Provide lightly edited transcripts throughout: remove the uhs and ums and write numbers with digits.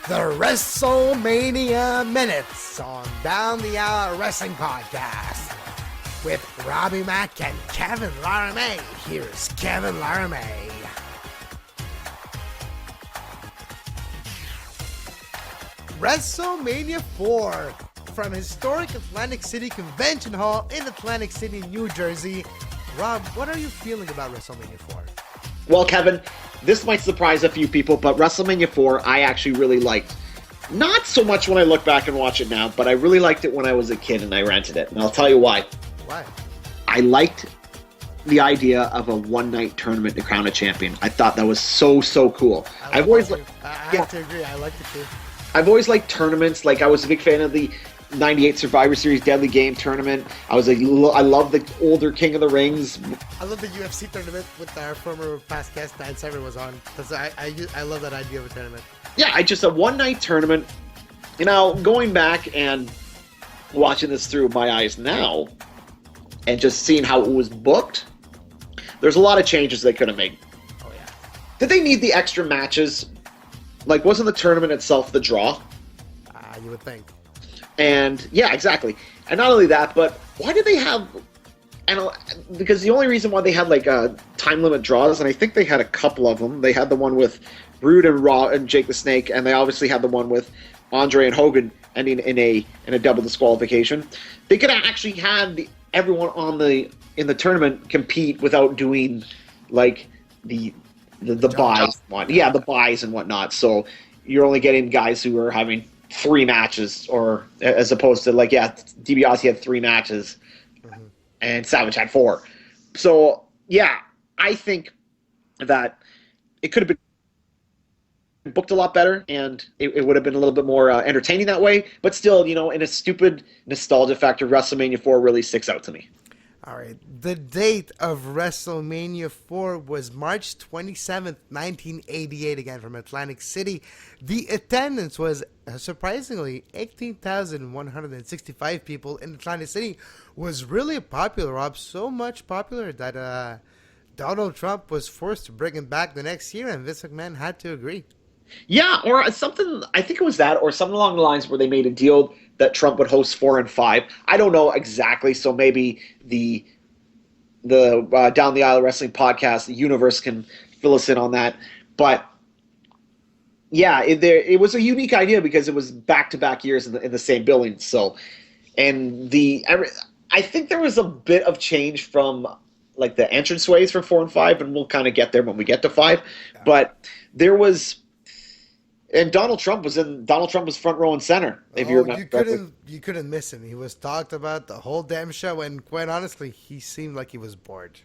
the WrestleMania Minutes on Down the Aisle Wrestling Podcast with Robbie Mack and Kevin Laramie. Here's Kevin Laramie. WrestleMania 4 from historic Atlantic City Convention Hall in Atlantic City, New Jersey. Rob, what are you feeling about WrestleMania 4? Well, Kevin, this might surprise a few people, but WrestleMania 4 I actually really liked. Not so much when I look back and watch it now, but I really liked it when I was a kid and I rented it. And I'll tell you why. Why? I liked the idea of a one-night tournament to crown a champion. I thought that was so cool. I have to agree. I liked it too. I've always liked tournaments. Like, I was a big fan of the 98 Survivor Series Deadly Game tournament. I love the older King of the Rings. I love the UFC tournament with our former past guest, Dan Sever, was on. Because I love that idea of a tournament. Yeah, just a one-night tournament. You know, going back and watching this through my eyes now, and just seeing how it was booked, there's a lot of changes they could have made. Oh, yeah. Did they need the extra matches? Like, wasn't the tournament itself the draw? You would think. And, yeah, exactly. And not only that, but why did they have... because the only reason why they had, like, time limit draws, and I think they had a couple of them. They had the one with Rude and Raw and Jake the Snake, and they obviously had the one with Andre and Hogan ending in a double disqualification. They could have actually had everyone in the tournament compete without doing, like, the buys. Yeah, the buys and whatnot. So you're only getting guys who are having 3 matches, or as opposed to, like, yeah, DiBiase had 3 matches, and Savage had 4. So, yeah, I think that it could have been booked a lot better, and it would have been a little bit more entertaining that way. But still, you know, in a stupid nostalgia factor, WrestleMania 4 really sticks out to me. All right. The date of WrestleMania 4 was March 27th, 1988, again from Atlantic City. The attendance was surprisingly 18,165 people in Atlantic City. Was really popular, Rob. So much popular that Donald Trump was forced to bring him back the next year, and Vince McMahon had to agree. Yeah, or something, I think it was that, or something along the lines where they made a deal that Trump would host 4 and 5. I don't know exactly, so maybe the Down the Aisle Wrestling Podcast, the universe, can fill us in on that. But yeah, it was a unique idea because it was back-to-back years in the same building. So, and I think there was a bit of change from, like, the entranceways for 4 and 5, and we'll kind of get there when we get to 5. Yeah. But there was. And Donald Trump was front row and center. If you remember, you couldn't miss him. He was talked about the whole damn show, and quite honestly, he seemed like he was bored.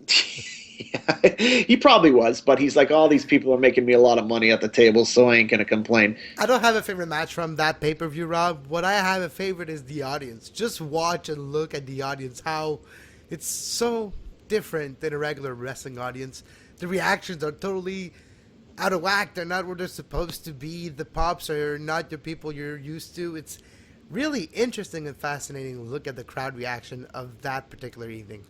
Yeah, he probably was, but he's like, all these people are making me a lot of money at the table, so I ain't gonna complain. I don't have a favorite match from that pay-per-view, Rob. What I have a favorite is the audience. Just watch and look at the audience, how it's so different than a regular wrestling audience. The reactions are totally out of whack. They're not where they're supposed to be. The pops are not the people you're used to. It's really interesting and fascinating to look at the crowd reaction of that particular evening.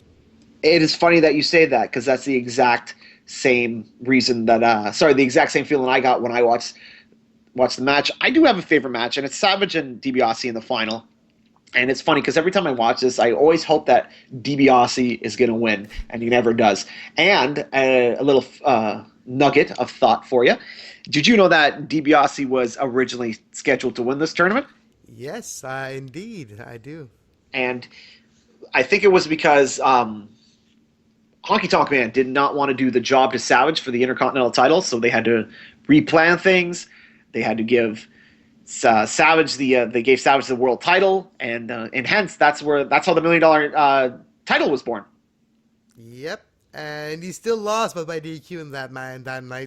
It is funny that you say that, because that's the exact same reason that the exact same feeling I got when I watched the match. I do have a favorite match, and it's Savage and DiBiase in the final. And it's funny because every time I watch this, I always hope that DiBiase is going to win, and he never does. And a little nugget of thought for you. Did you know that DiBiase was originally scheduled to win this tournament? Yes, indeed, I do. And I think it was because Honky Tonk Man did not want to do the job to Savage for the Intercontinental title, so they had to replan things. They had to give Savage they gave Savage the world title, and hence that's how the $1 million title was born. Yep. And he still lost, but by DQ in that night,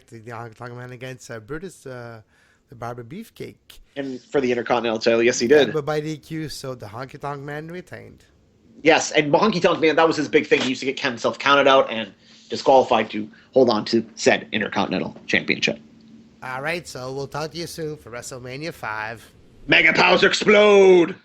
the Honky Tonk Man against Brutus, the Barber Beefcake. And for the Intercontinental title, yes, he did. Yeah, but by DQ, so the Honky Tonk Man retained. Yes, and Honky Tonk Man, that was his big thing. He used to get himself counted out and disqualified to hold on to said Intercontinental Championship. All right, so we'll talk to you soon for WrestleMania 5. Mega Powers explode!